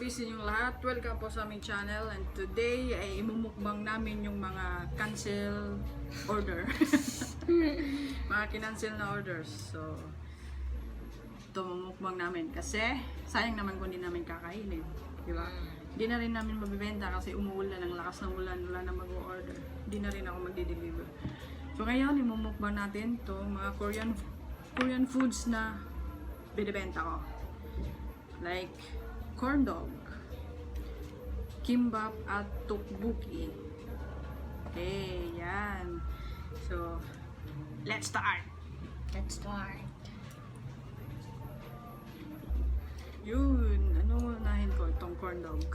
peace inyong lahat. Welcome po sa aming channel, and today ay imumukbang namin yung mga cancel order. Mga kinancel na orders. So, ito mumukbang namin kasi sayang naman kung hindi namin kakainin. Diba? Hindi na rin namin mabibenta kasi umuulan, ang lakas ng ulan, wala na mag-order. Hindi na rin ako magdi-deliver. So ngayon, imumukbang natin to mga Korean foods na binibenta ko. Like corn dog, kimbap at tteokbokki. Okay, yan. So, let's start. Let's start. Yun, ano unahin ko? Itong corn dog.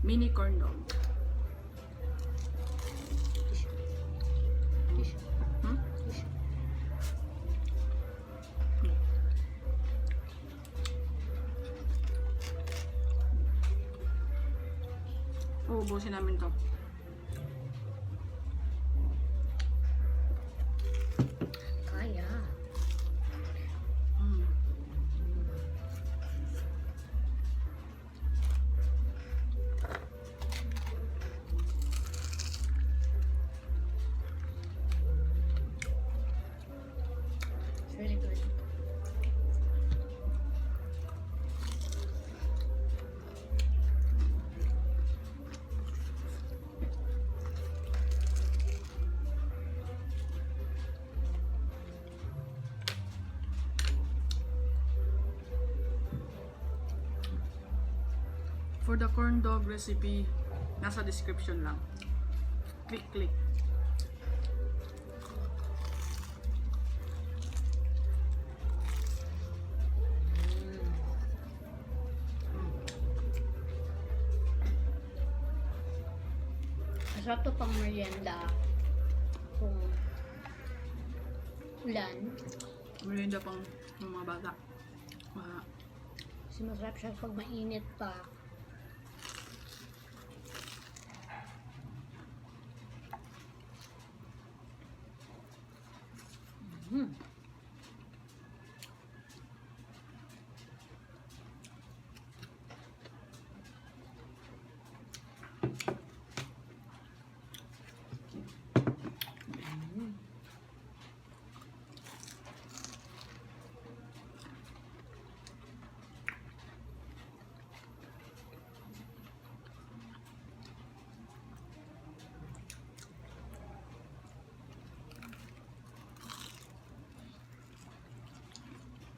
Mini corn dog. Uubusin namin to. Kaya. It's really good. For the corn dog recipe, nasa description lang. Click. Masarap to pang merienda. Kung ulan. Merienda pang mga bata. Kasi masarap siya pag mainit pa.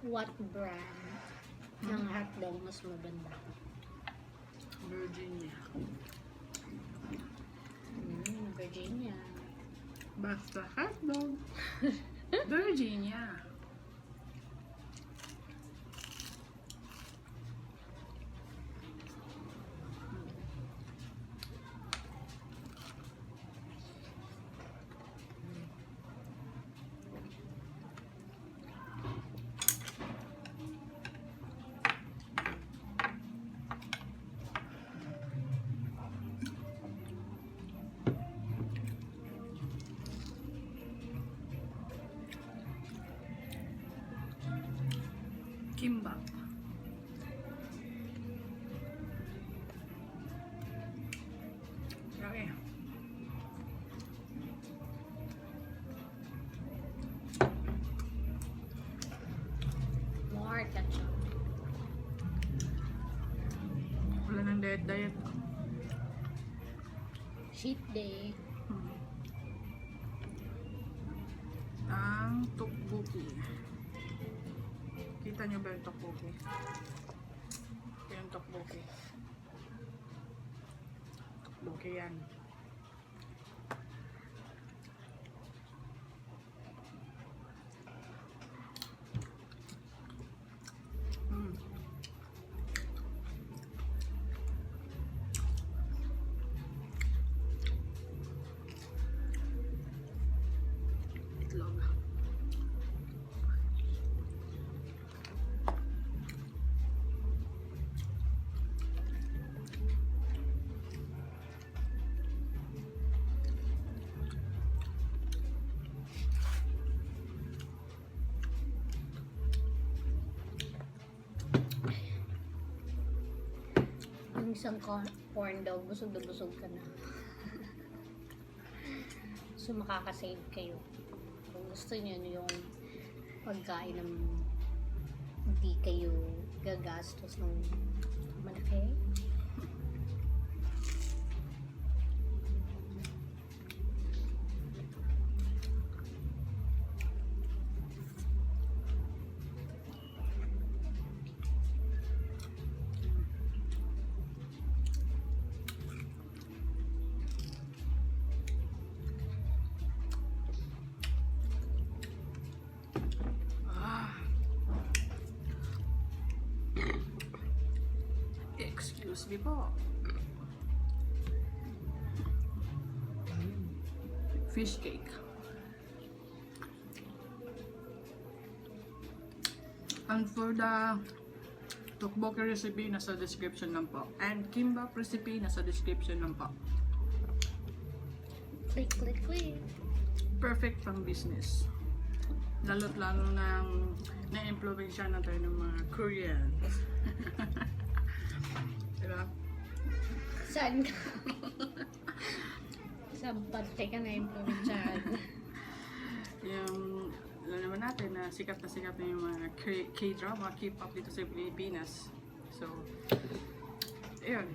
What brand ng hotdog mas maganda? Virginia. Virginia. Basta hotdog. Virginia. Kimbap. Okay. More ketchup. Wala nang diet. Cheat day. Ang tteokbokki. Kita nyo ba yung tteokbokki? Ito yung tteokbokki. Tteokbokki yan. Itlog. isang corn dog, busog na busog ka na. So, makakasave kayo. Kung gusto niyo yung pagkain ng hindi kayo gagastos ng malaki. Excuse me po. Fish cake. And for the tteokbokki recipe, nasa description lang po. And kimbap recipe, nasa description lang po. Click, click, click. Perfect pang business. Lalo't lalo nang na-impluwensya na tayo ng mga Korean. Diba? Saan ka? Saan parte ka na-impluwensyahan? Yung, alam naman natin na sikat na yung mga K-drama, K-pop dito sa Pilipinas. So, ayun.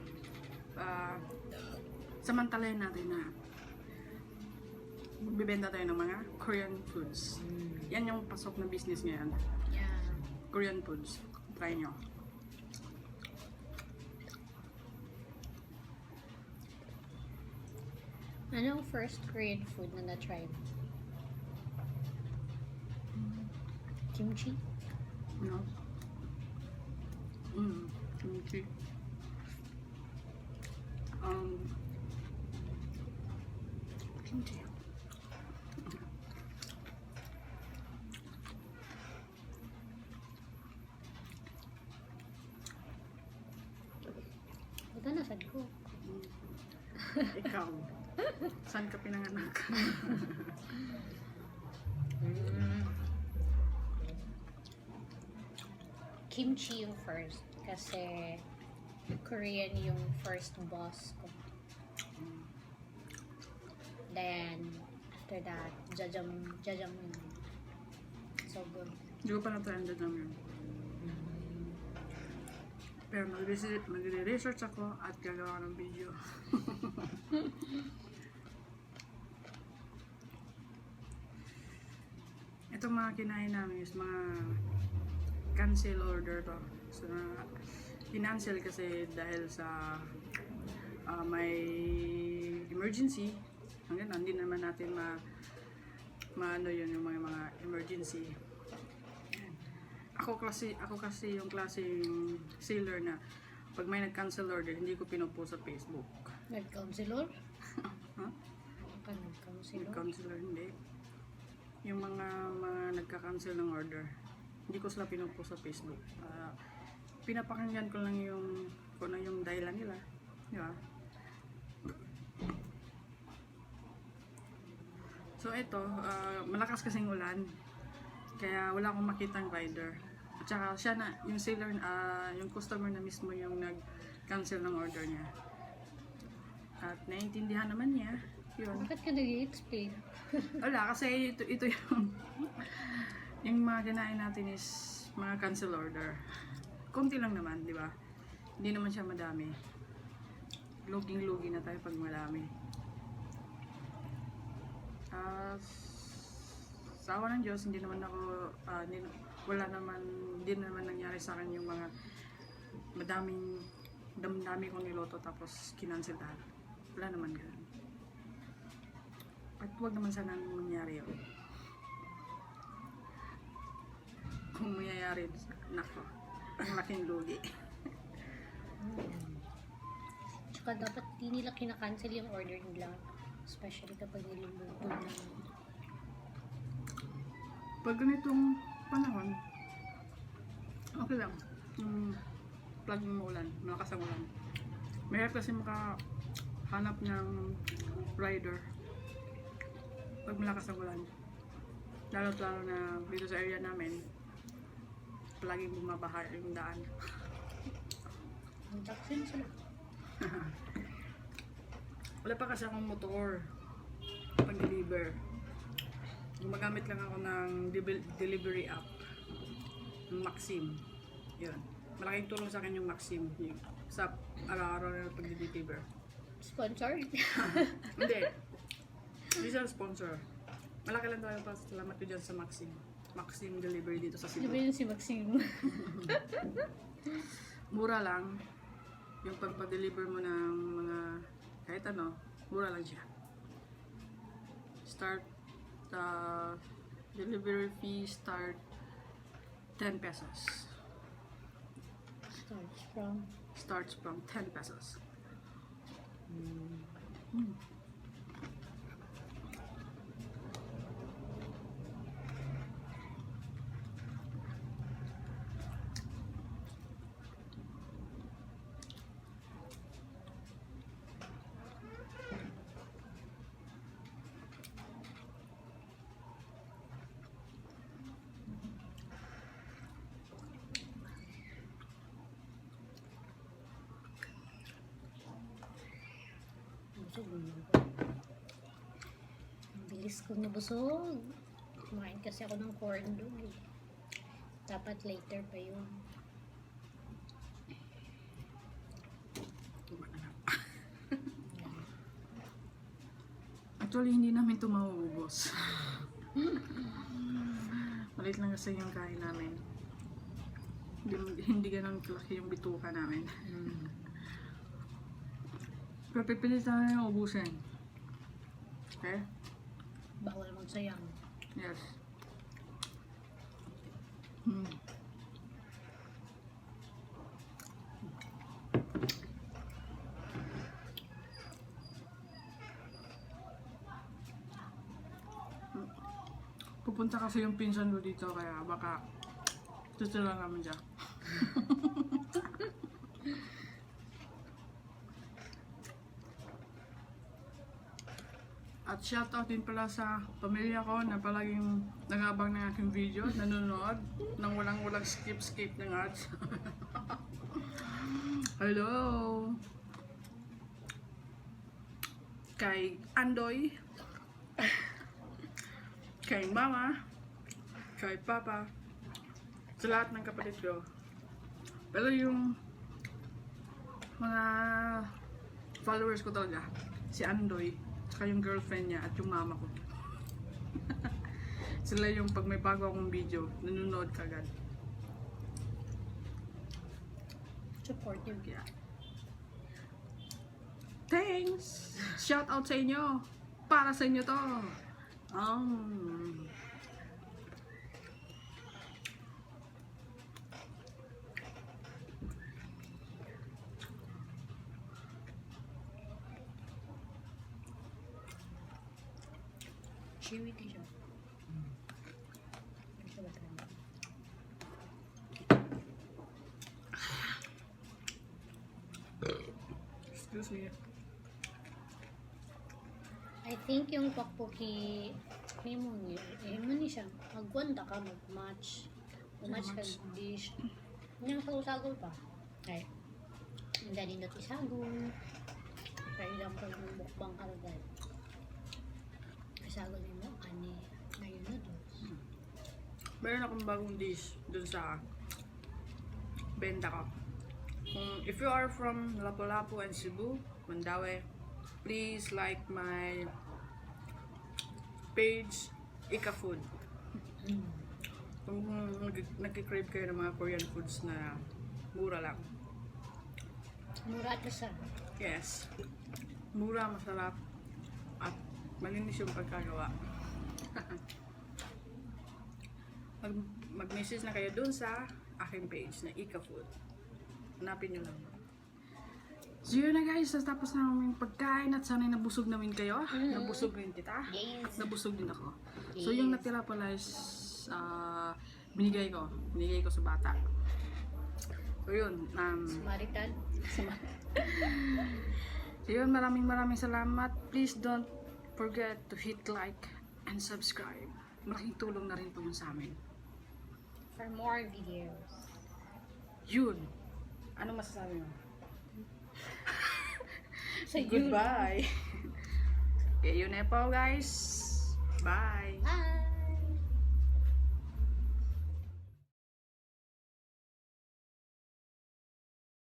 Samantalayan natin na magbibenta tayo ng mga Korean foods. Yan yung pasok na business ngayon. Yeah. Korean foods. Try nyo. Anong first Korean food na na-try mo? Kimchi? No? Kimchi. Kimchi. Ito nasad ko. Ikaw. Saan ka pinanganak? Kimchi yung first. Kasi Korean yung first boss ko. Then, after that, jajangmyeon. So good. Hindi ko pa na-try ang namin. Pero magre-research ako at gagawa ng video. Itong mga kinain namin is mga cancel order to. So, kinancel kasi dahil sa may emergency. Hanggang hindi naman natin maano yun yung mga emergency. Ako kasi yung klaseng seller na pag may nag-cancel order, hindi ko pinupost sa Facebook. Nag-counselor? Huh? Ka nag-counselor? Nag-counselor, hindi. Yung mga nagka-cancel ng order, hindi ko sila pinupost sa Facebook. Pinapakinggan ko lang kung ano yung dahilan nila. Di ba? So ito, malakas kasing ulan. Kaya wala akong makitang rider. At saka siya na, yung seller, yung customer na mismo yung nag-cancel ng order niya. At naiintindihan naman niya. Yun. Bakit ka nag-i-explain? Wala, kasi ito yung mga kinain natin is mga cancel order. Konti lang naman, di ba? Hindi naman siya madami. Luging-lugi na tayo pag marami. Sa awa ng Diyos, hindi naman nangyari sa akin yung mga dami kong niloto tapos kinancel lahat. Wala naman ganun. At huwag naman sana mangyari yun. Kung mangyayari, nako, ang laking lugi. Tsaka dapat di nila kinakancel yung order nila. Especially kapag niluluto na. Pag ganitong panahon, okay lang. Yung plug mo ulan, malakas ang ulan. Mahirap kasi makahanap ng rider pag malakas ang ulan. Lalo na dito sa area namin, palaging bumabaha yung daan. Kontaksin sila. Wala pa kasi akong motor pag-deliver. Gumagamit lang ako ng delivery app, ng Maxim. Yun. Malaking tulong sa akin yung Maxim. Yung sa araw-araw na pag-deliver. Sponsored? Hindi. Hindi siya sponsor. Malaki lang tayo pa. Salamat ko dyan sa Maxim. Maxim delivery dito sa Di Cebu. ba yun si Maxine? Mura lang. Yung pagpa-deliver mo ng mga kahit ano, mura lang siya. Delivery fee start 10 pesos. Starts from 10 pesos. Busog na ako. Ang bilis ko nabusog. Kumain kasi ako ng corn dog eh. Dapat later pa yun. Actually, hindi namin ito mauubos. Malit lang kasi yung kain namin. Hindi ganun kalaki yung bituka namin. Pero pipilit namin yung ubusin. Okay? Bawal magsayang. Yes. Pupunta kasi yung pinsan ko dito kaya baka tutulungan namin siya. At shoutout din pala sa pamilya ko na palaging nag-abang ng aking video, nanonood nang walang skip ng ads. Hello! Kay Andoy, kay Mama, kay Papa, sa lahat ng kapatid ko. Pero yung mga followers ko talaga, si Andoy, saka yung girlfriend niya at yung mama ko. Sila yung pag may bago akong video, nanonood kagad. Supportive. Yeah. Thanks! Shout out sa inyo! Para sa inyo to! Chewy din siya. Excuse me. I think yung tteokbokki mo ni siya. Magwanda ka, mag-match. Mag-match ka ng dish. Yung sagol pa. Ay. Ang dali na isagol. For example, yung mukbang karagad. Isagol mo, ani. Ngayon na doon. Meron akong bagong dish dun sa benta ko. If you are from Lapu-Lapu and Cebu, Mandaue, please like my page, Ika Food. Kung nagkikrave kayo ng mga Korean foods na mura lang. Mura at isa. Yes. Mura, masarap, at malinis yung pagkagawa. Mag-message na kayo dun sa aking page na Ika Food. Hanapin nyo lang. So yun na guys, tapos na aming pagkain at sana'y nabusog namin kayo. Nabusog rin kita. Yes. Nabusog din ako. So yung natira pala is binigay ko sa bata. So yun, Samaritan. so yun, maraming salamat. Please don't forget to hit like and subscribe. Malaking tulong na rin po yun sa amin. For more videos. Yun. Ano masasabi mo? Goodbye. Okay, yun na po guys. Bye. Bye!